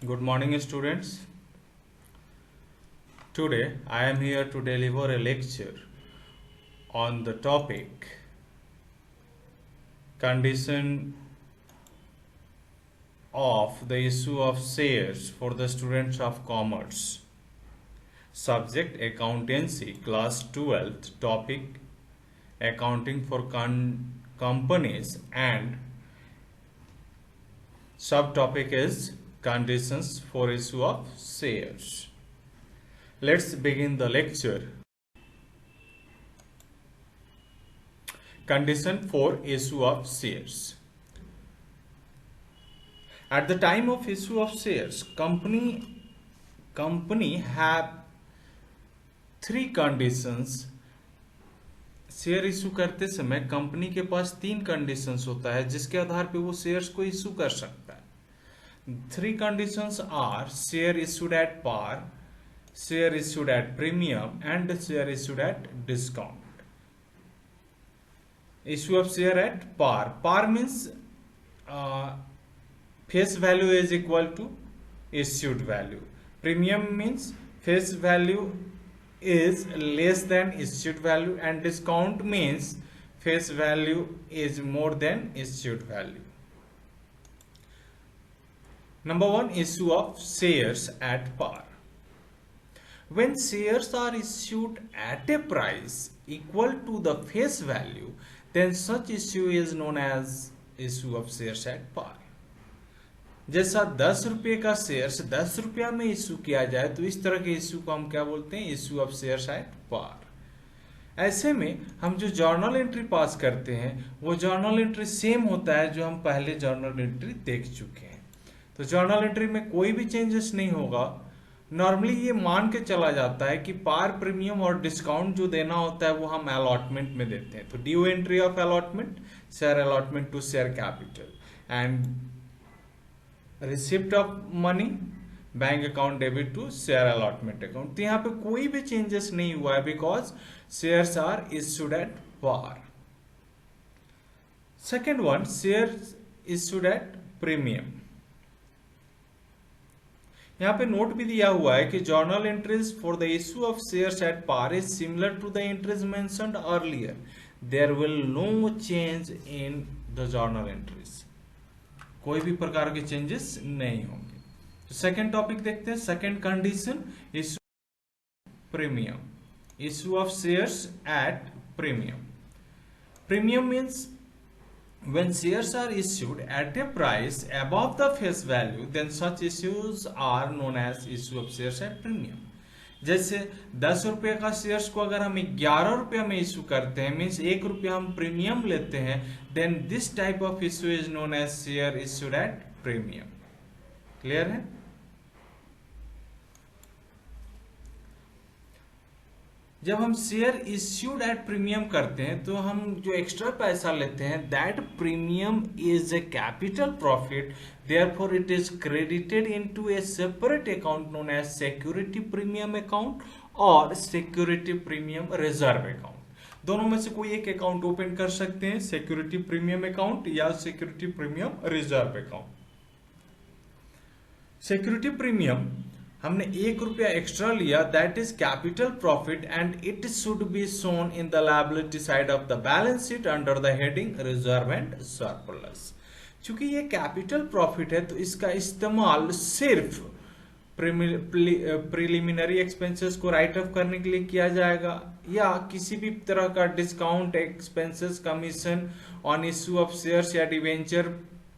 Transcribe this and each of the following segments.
Good morning, students. Today I am here to deliver a lecture on the topic condition of the issue of shares for the students of commerce. Subject accountancy, class 12th, topic accounting for companies, and subtopic is conditions for issue of shares. Let's begin the lecture. Condition for issue of shares. At the time of issue of shares, company have three conditions. Share issue करते समय company के पास तीन conditions होता है जिसके आधार पे वो shares को इशू कर सकता है. Three conditions are share issued at par, share issued at premium and share issued at discount. Issue of share at par. Par means face value is equal to issued value. Premium means face value is less than issued value, and discount means face value is more than issued value. Number one, issue of shares at par. When shares are issued at a price equal to the face value, then such issue is known as issue of shares at par. जैसा 10 रुपये का shares 10 रुपया में issue किया जाए तो इस तरह के इशू को हम क्या बोलते हैं? Issue of shares at par. ऐसे में हम जो जर्नल एंट्री पास करते हैं वो जर्नल एंट्री सेम होता है जो हम पहले जर्नल एंट्री देख चुके हैं. तो जर्नल एंट्री में कोई भी चेंजेस नहीं होगा. नॉर्मली ये मान के चला जाता है कि पार, प्रीमियम और डिस्काउंट जो देना होता है वो हम अलॉटमेंट में देते हैं. तो due entry of allotment, share allotment to share capital, and receipt of money, bank account debit to share allotment account. तो यहाँ पे कोई भी चेंजेस नहीं हुआ है because shares are issued at par. Second one, shares issued at premium. यहाँ पे नोट भी दिया हुआ है कि journal entries for the issue of shares at par is similar to the entries mentioned earlier. There will no change in the journal entries. कोई भी प्रकार के चेंजेस नहीं होंगे. तो सेकेंड टॉपिक देखते हैं. Second condition, issue premium, issue of shares at premium. Premium means when shares are issued at a price above the face value, then such issues are known as issue of shares at premium. जैसे 10 रुपये का shares को अगर हम 11 रुपया में issue करते हैं, मीन्स 1 रुपया हम प्रीमियम लेते हैं, then this type of issue is known as share issued at premium. Clear है? जब हम शेयर इश्यूड एट प्रीमियम करते हैं तो हम जो एक्स्ट्रा पैसा लेते हैं that premium is a capital profit, therefore it is credited into a separate account known as security premium account और सिक्योरिटी प्रीमियम रिजर्व अकाउंट. दोनों में से कोई एक अकाउंट ओपन कर सकते हैं, सिक्योरिटी प्रीमियम अकाउंट या security premium reserve account. Security premium हमने 1 रुपया एक्स्ट्रा लिया, that is capital profit and it should be shown in the liability side of the balance sheet under the heading reserve and surplus. चूंकि ये capital profit है तो इसका इस्तेमाल सिर्फ प्रिलिमिनरी एक्सपेंसेस को राइट ऑफ करने के लिए किया जाएगा या किसी भी तरह का discount, expenses, commission on issue of shares या डिवेंचर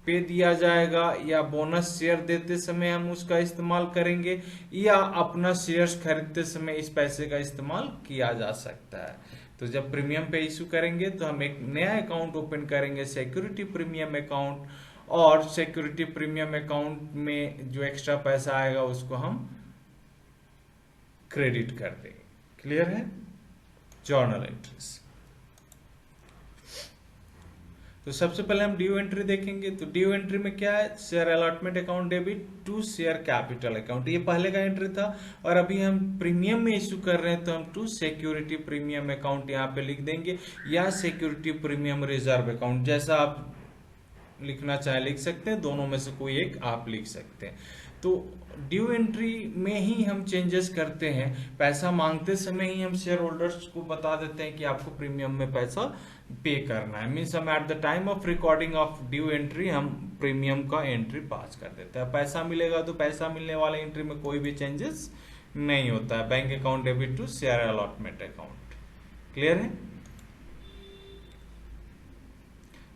पे दिया जाएगा, या बोनस शेयर देते समय हम उसका इस्तेमाल करेंगे, या अपना शेयर्स खरीदते समय इस पैसे का इस्तेमाल किया जा सकता है. तो जब प्रीमियम पे इशू करेंगे तो हम एक नया अकाउंट ओपन करेंगे, सिक्योरिटी प्रीमियम अकाउंट, और सिक्योरिटी प्रीमियम अकाउंट में जो एक्स्ट्रा पैसा आएगा उसको हम क्रेडिट कर देंगे. क्लियर है? Journal entries. तो सबसे पहले हम ड्यू एंट्री देखेंगे. तो ड्यू एंट्री में क्या है? Share allotment account debit to share capital account. ये पहले का एंट्री था, और अभी हम प्रीमियम में इशू कर रहे हैं तो हम टू सिक्योरिटी प्रीमियम अकाउंट यहाँ पे लिख देंगे, या सिक्योरिटी प्रीमियम रिजर्व अकाउंट. जैसा आप लिखना चाहे लिख सकते हैं, दोनों में से कोई एक आप लिख सकते हैं. तो ड्यू एंट्री में ही हम चेंजेस करते हैं, पैसा मांगते समय ही हम शेयर होल्डर्स को बता देते हैं कि आपको प्रीमियम में पैसा पे करना है। मीन्स हम at the time of recording of due entry हम प्रीमियम का एंट्री पास कर देते हैं। पैसा मिलेगा तो पैसा मिलने वाले एंट्री में कोई भी चेंजेस नहीं होता है। Bank account debit to share allotment account. Clear है?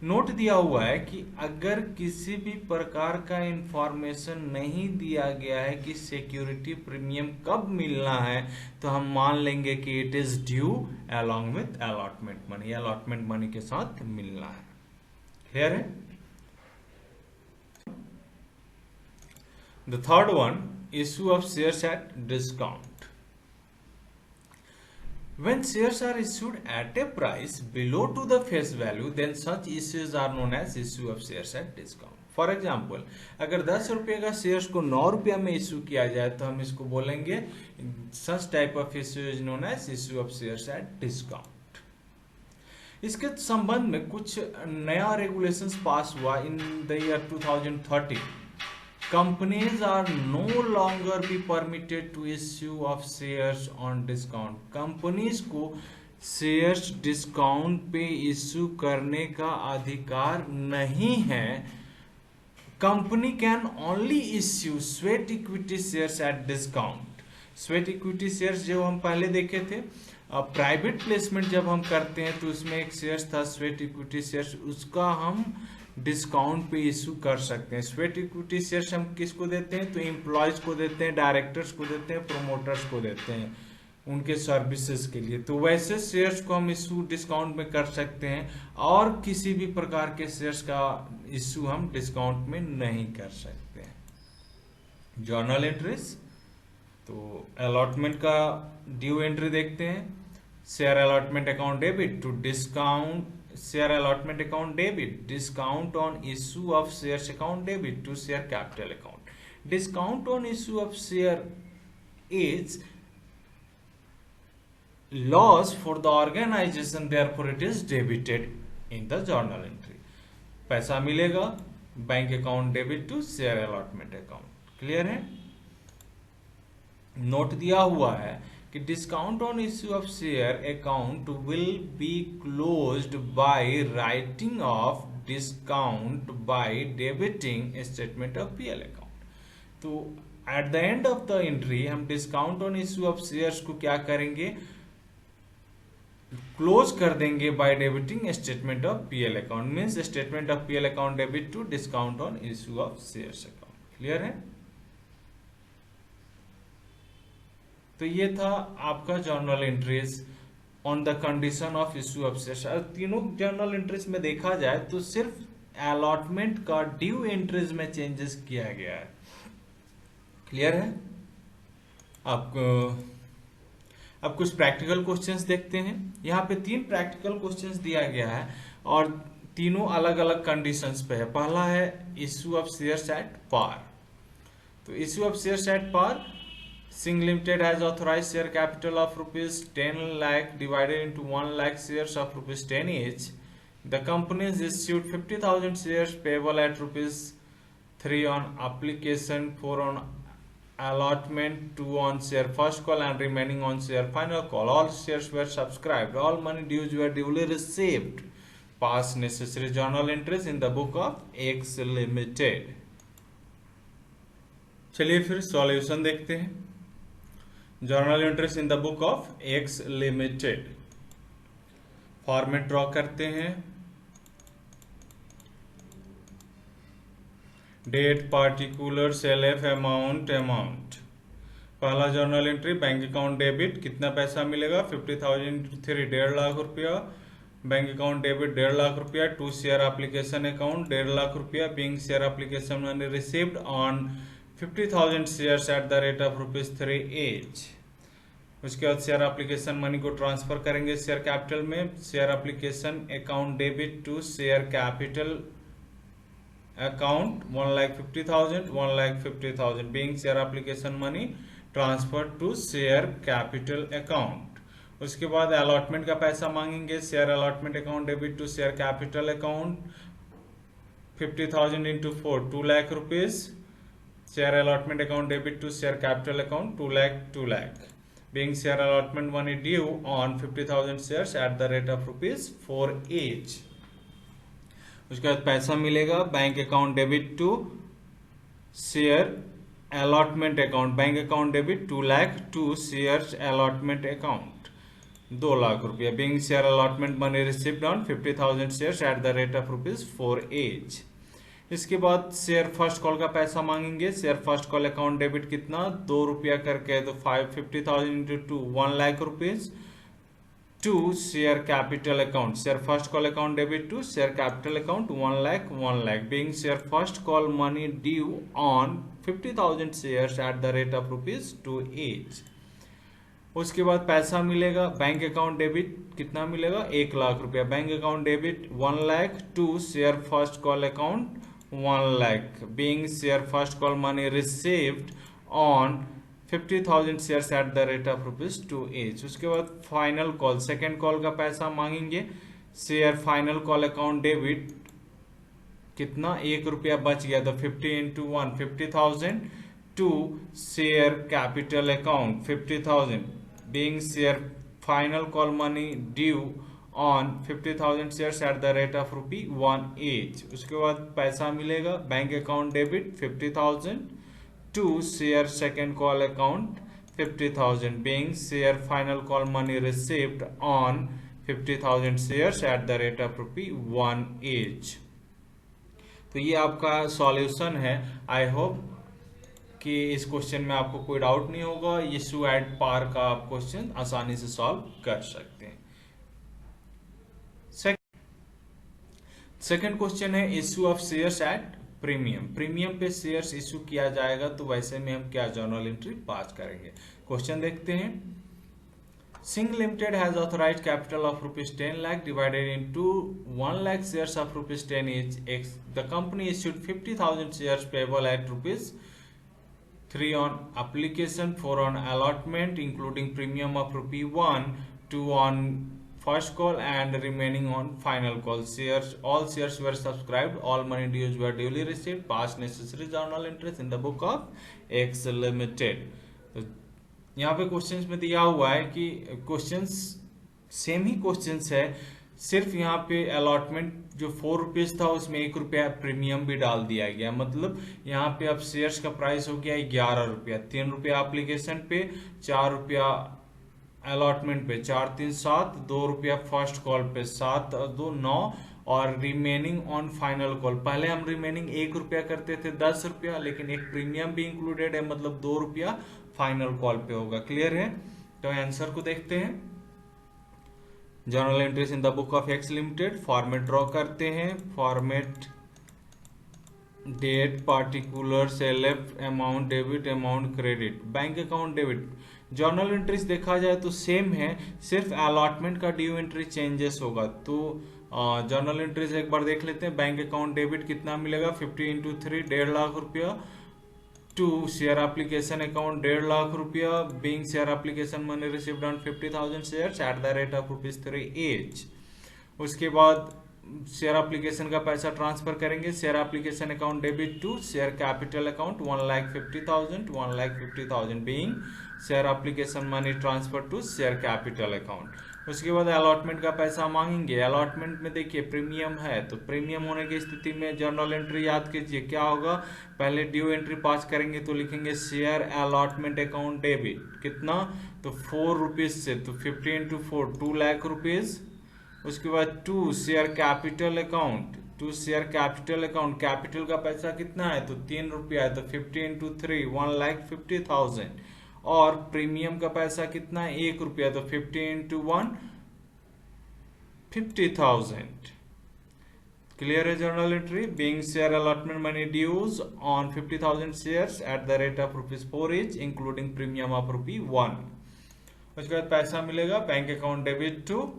नोट दिया हुआ है कि अगर किसी भी प्रकार का इंफॉर्मेशन नहीं दिया गया है कि सिक्योरिटी प्रीमियम कब मिलना है, तो हम मान लेंगे कि it is due along with allotment money, allotment money के साथ मिलना है। क्लियर है? The third one, issue of shares at discount. When shares are issued at a price below to the face value, then such issues are known as issue of shares at discount. For example, अगर 10 रुपये का shares को 9 रुपया में issue किया जाए तो हम इसको बोलेंगे such type of issue is known as issue of shares at discount. इसके संबंध में कुछ नया रेगुलेशंस पास हुआ in the year 2013. Companies are no longer be permitted to issue of shares on discount. Companies को शेयर्स डिस्काउंट पे issue करने का अधिकार नहीं है। Company can only issue sweat equity shares at discount. Sweat equity shares जो हम पहले देखे थे, प्राइवेट प्लेसमेंट जब हम करते हैं तो उसमें एक शेयर्स था स्वेट इक्विटी शेयर्स, उसका हम डिस्काउंट पे इशू कर सकते हैं। स्वेट इक्विटी शेयर्स हम किसको देते हैं? तो एम्प्लॉयज को देते हैं, डायरेक्टर्स को देते हैं, प्रोमोटर्स को देते हैं उनके सर्विसेज के लिए। तो वैसे शेयर्स को हम इशू डिस्काउंट में कर सकते हैं, और किसी भी प्रकार के शेयर्स का इशू हम डिस्काउंट में नहीं कर सकते हैं। जर्नल एंट्रीज, तो अलॉटमेंट का ड्यू एंट्री देखते हैं। Share allotment account debit to discount share allotment account debit, discount on issue of shares account debit to share capital account. Discount on issue of share is loss for the organization, therefore it is debited in the journal entry. पैसा मिलेगा bank account debit to share allotment account. Clear है? Note दिया हुआ है कि discount on issue of share account will be closed by writing off discount by debiting statement of PL account. तो at the end of the entry हम discount on issue of shares को क्या करेंगे? Close कर देंगे by debiting statement of PL account. Means statement of PL account debit to discount on issue of shares account. Clear है? तो ये था आपका journal entries on the condition of issue of shares. तीनों जर्नल एंट्रीज में देखा जाए तो सिर्फ अलॉटमेंट का ड्यू एंट्रीज में चेंजेस किया गया है। क्लियर है? अब कुछ प्रैक्टिकल क्वेश्चंस देखते हैं। यहाँ पे 3 प्रैक्टिकल क्वेश्चंस दिया गया है और तीनों अलग अलग कंडीशंस पे है। पहला है issue of shares at par. तो issue of shares at par, Singh Limited has authorized share capital of rupees 10 lakh divided into 1 lakh shares of rupees 10 each. The company has issued 50,000 shares payable at rupees 3 on application, 4 on allotment, 2 on share first call and remaining on share final call. All shares were subscribed. All money dues were duly received. Pass necessary journal entries in the book of X Limited. चलिए फिर solution देखते हैं। Journal entries in the book of X limited. Format draw करते हैं। Date, particular, self, amount. पहला journal entry bank account debit, कितना पैसा मिलेगा? 50,000 × 3 1.5 लाख रुपया। बैंक अकाउंट डेबिट 1.5 लाख रुपया to share application account 1.5 lakh रुपया being share application money received on 50,000 shares at the rate of ₹3 each। उसके बाद शेयर एप्लीकेशन मनी को ट्रांसफर करेंगे शेयर कैपिटल में। Share application account debit to share capital account 1,50,000 1,50,000 being share application money transfer to share capital account. उसके बाद allotment का पैसा मांगेंगे। Share allotment account debit to share capital account 50,000 × 4 2 lakh rupees. Share allotment account debit to share capital account 2 lakh 2 lakh being share allotment money due on 50,000 shares at the rate of rupees 4 each. उसके बाद पैसा मिलेगा bank account debit to share allotment account, bank account debit 2 lakh to share allotment account 2 lakh रुपया being share allotment money received on 50,000 shares at the rate of rupees 4 each. इसके बाद share first call का पैसा मांगेंगे। Share first call account debit कितना 2 रुपया करके, तो 50,000 into 2 1 lakh rupees to share capital account, share first call account debit to share capital account 1 lakh being share first call money due on 50,000 shares at the rate of rupees 2 each. उसके बाद पैसा मिलेगा bank account debit कितना मिलेगा 1 लाख रुपया, bank account debit 1 lakh to share first call account 1 lakh being share first call money received on 50,000 shares at the rate of rupees 2 each. उसके बाद final call second call का पैसा मांगेंगे। Share final call account debit कितना 1 रुपया बच गया, तो 50 into 1 50,000 to share capital account 50,000 being share final call money due on 50,000 shares at the rate of rupee 1 each. उसके बाद पैसा मिलेगा bank account debit 50,000 to share second call account 50,000 being share final call money received on 50,000 shares at the rate of rupee 1 each. तो ये आपका solution है। I hope कि इस क्वेश्चन में आपको कोई डाउट नहीं होगा। इशू एट पार का आप क्वेश्चन आसानी से सॉल्व कर सकते हैं। सेकंड क्वेश्चन है issue of shares at premium. Premium पे शेयर्स इशू किया जाएगा, तो वैसे में हम क्या जर्नल एंट्री पास करेंगे। क्वेश्चन देखते हैं। Singh limited has authorised capital of rupees 10 lakh divided into 1 lakh shares of rupees 10 each. The company issued 50,000 shares payable eight rupees 3 on application, 4 on allotment including premium of rupee 1, 2 on first call and remaining on final call. Shares, all shares were subscribed, all money dues were duly received, past necessary journal entries in the book of X Limited. तो यहाँ पे questions में दिया हुआ है कि questions same ही questions है, सिर्फ यहाँ पे अलॉटमेंट जो 4 रुपीज था उसमें 1 रुपया प्रीमियम भी डाल दिया गया। मतलब यहाँ पे अब शेयर्स का प्राइस हो गया 11 रुपया, 3 रुपया एप्लीकेशन पे, 4 रुपया अलॉटमेंट पे, 4 3 7, 2 रुपया फर्स्ट कॉल पे, 7 2 9 और रिमेनिंग ऑन फाइनल कॉल। पहले हम रिमेनिंग 1 रुपया करते थे 10 रुपया, लेकिन एक प्रीमियम भी इंक्लूडेड है, मतलब 2 रुपया फाइनल कॉल पे होगा। क्लियर है? तो आंसर को देखते हैं। Journal entries in the book of X limited, format draw करते हैं। Format date particular select amount debit amount credit bank account debit. Journal entries देखा जाए तो सेम है, सिर्फ अलॉटमेंट का ड्यू एंट्री चेंजेस होगा। तो जर्नल एंट्रीज एक बार देख लेते हैं। बैंक अकाउंट डेबिट कितना मिलेगा 50 इंटू 3 1.5 लाख रुपया to share application account 1.5 lakh रुपया being share application money received on 50,000 shares at the rate of rupees 3 each. उसके बाद शेयर एप्लीकेशन का पैसा ट्रांसफर करेंगे। Share application account debit to share capital account 1,50,000 being share application money transfer to share capital account. उसके बाद allotment का पैसा मांगेंगे। अलॉटमेंट में देखिए प्रीमियम है, तो प्रीमियम होने की स्थिति में जर्नल एंट्री याद कीजिए क्या होगा। पहले ड्यू एंट्री पास करेंगे तो लिखेंगे शेयर अलॉटमेंट अकाउंट डेबिट कितना, तो 4 रुपीज से, तो 50 इंटू 4 2 लाख रुपीज। उसके बाद to share capital account, to share capital account, capital का पैसा कितना है तो 3 रुपया है, तो 50 इंटू 3 1,50,000 और प्रीमियम का पैसा कितना है 1 रुपया, तो 50 इंटू 1 50,000। क्लियर है journal entry. Being share allotment money dues on 50,000 shares at the rate of rupees 4 each including premium of rupee 1। उसके बाद पैसा मिलेगा bank account debit to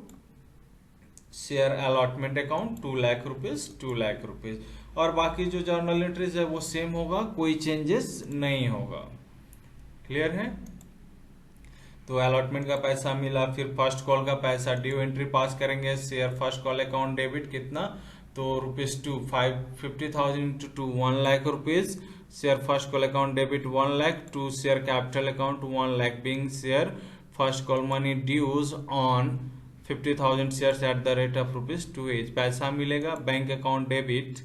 share allotment account 2 lakh rupees 2 lakh rupees. और बाकी जो जर्नल एंट्रीज है वो सेम होगा, कोई चेंजेस नहीं होगा। क्लियर है? तो अलॉटमेंट का पैसा मिला, फिर फर्स्ट कॉल का पैसा ड्यू एंट्री पास करेंगे। Share first call account debit कितना, तो rupees 2 50,000 into 2 1 lakh rupees. share first call account debit 1 lakh to share capital account 1 lakh being share first call money dues on 50,000 shares at the rate of rupees 2 each. पैसा मिलेगा bank account debit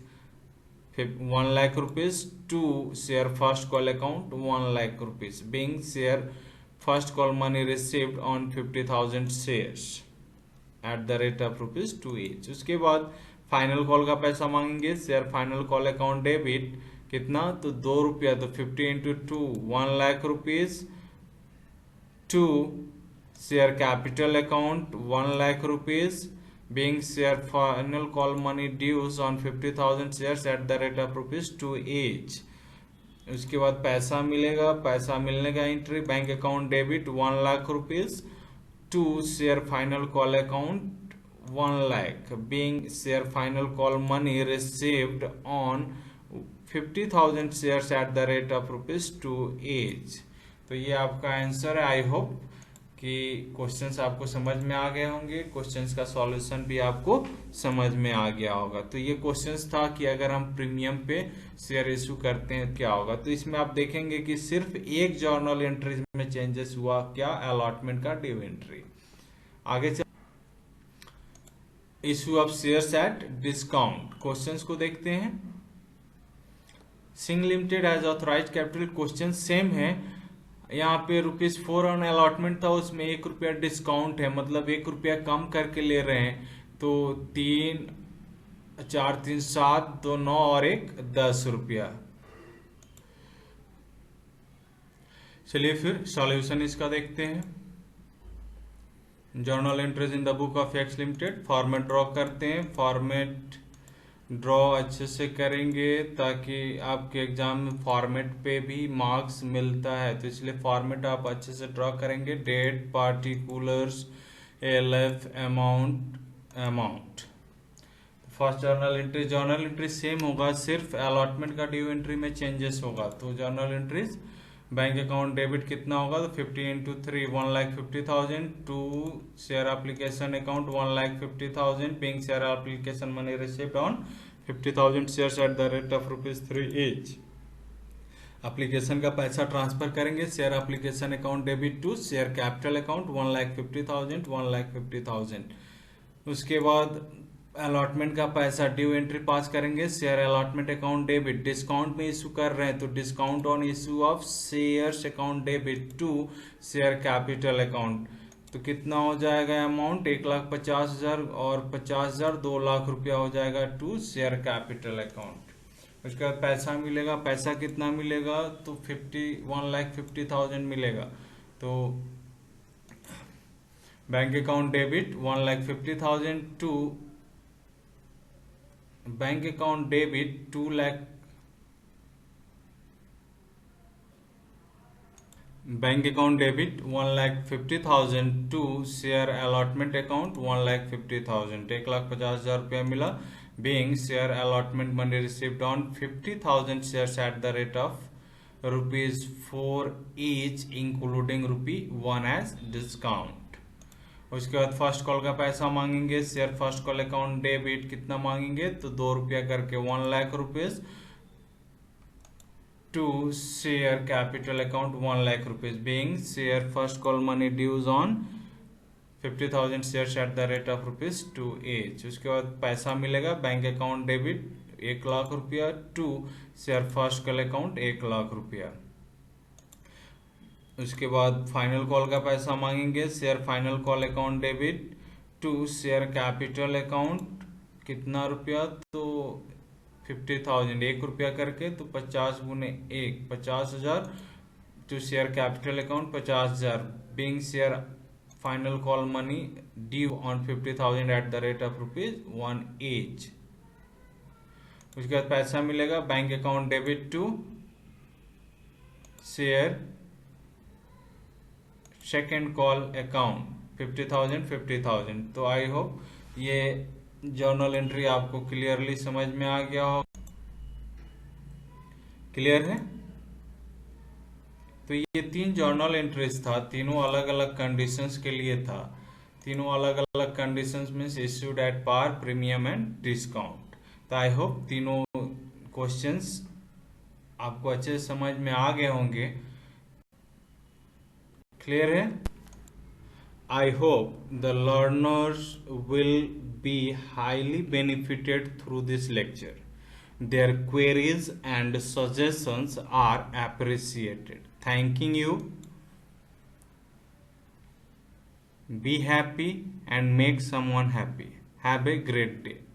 1 lakh rupees to share first call account 1 lakh rupees being share first call money received on 50,000 shares at the rate of rupees 2 each. उसके बाद final call का पैसा मांगेंगे share final call account debit कितना तो 2 रुपया तो 50 into 2 1 lakh rupees to share capital account 1 lakh rupees being share final call money dues on 50,000 shares at the rate of rupees 2 each. उसके बाद पैसा मिलेगा पैसा मिलने का entry bank account debit 1 lakh rupees to share final call account 1 lakh being share final call money received on 50,000 shares at the rate of rupees 2 each. तो ये आपका आंसर है. आई होप कि क्वेश्चंस आपको समझ में आ गए होंगे, क्वेश्चंस का सॉल्यूशन भी आपको समझ में आ गया होगा. तो ये क्वेश्चंस था कि अगर हम प्रीमियम पे शेयर इशू करते हैं क्या होगा. तो इसमें आप देखेंगे कि सिर्फ एक जर्नल एंट्रीज में चेंजेस हुआ, क्या अलॉटमेंट का ड्यू एंट्री. आगे चल issue of shares at discount. Questions को देखते हैं. Singh limited as authorised capital question same है. यहाँ पे ₹4 ऑन अलॉटमेंट था, उसमें 1 रुपया डिस्काउंट है, मतलब 1 रुपया कम करके ले रहे हैं. तो 3 4 3 7 2 9 और 1 10 रुपया. चलिए फिर सॉल्यूशन इसका देखते हैं. Journal entries in the book of X limited. Format draw करते हैं. फॉर्मेट ड्रॉ अच्छे से करेंगे ताकि आपके एग्जाम में फॉर्मेट पे भी मार्क्स मिलता है, तो इसलिए फॉर्मेट आप अच्छे से ड्रॉ करेंगे. Date, particulars, LF, amount. First journal entry same होगा, सिर्फ अलॉटमेंट का ड्यू एंट्री में चेंजेस होगा. तो journal entries bank account debit कितना होगा तो 50 into 3 1,50,000 to share application account 1,50,000 being share application money received on 50,000 shares at the rate of ₹3 each. Application का पैसा ट्रांसफर करेंगे share application account debit to share capital account 1,50,000 1,50,000. उसके बाद allotment का पैसा ड्यू एंट्री पास करेंगे share allotment account debit. Discount में issue कर रहे हैं तो discount on issue of shares account debit to share capital account. तो कितना हो जाएगा अमाउंट 1,50,000 और 50,000 2 लाख रुपया हो जाएगा टू शेयर कैपिटल अकाउंट. उसके बाद पैसा मिलेगा. पैसा कितना मिलेगा तो 1,50,000 मिलेगा. तो bank account debit 1,50,000 to bank account debit 2 lakh. Bank account debit 1,50,000 to share allotment account 1,50,000. 1,50,000 रुपया मिला being share allotment money received on 50,000 shares at the rate of ₹4 each including ₹1 as discount. उसके बाद फर्स्ट कॉल का पैसा मांगेंगे. Share first call account debit कितना मांगेंगे तो 2 रुपया करके 1 lakh rupees to share capital account 1 lakh rupees being share first call money dues on 50,000 shares at the rate of ₹2 each. उसके बाद पैसा मिलेगा बैंक अकाउंट डेबिट 1 लाख रुपया to share first call account 1 lakh रुपया. उसके बाद फाइनल कॉल का पैसा मांगेंगे. Share final call account debit to share capital account कितना रुपया तो 50,000 1 रुपया करके तो 50 गुने 1 50,000 to share capital account 50,000 being share final call money due on 50,000 at the rate of ₹1 each. उसके बाद पैसा मिलेगा bank account debit to share second call account 50,000. तो आई होप ये जर्नल एंट्री आपको क्लियरली समझ में आ गया हो. क्लियर है. तो ये 3 जर्नल एंट्रीज था, तीनों अलग अलग कंडीशंस के लिए था. तीनों अलग अलग कंडीशंस में issued at par, premium and discount. तो आई होप तीनों क्वेश्चंस आपको अच्छे से समझ में आ गए होंगे। क्लियर है? I hope the learners will be highly benefited through this lecture. Their queries and suggestions are appreciated. Thanking you. Be happy and make someone happy. Have a great day.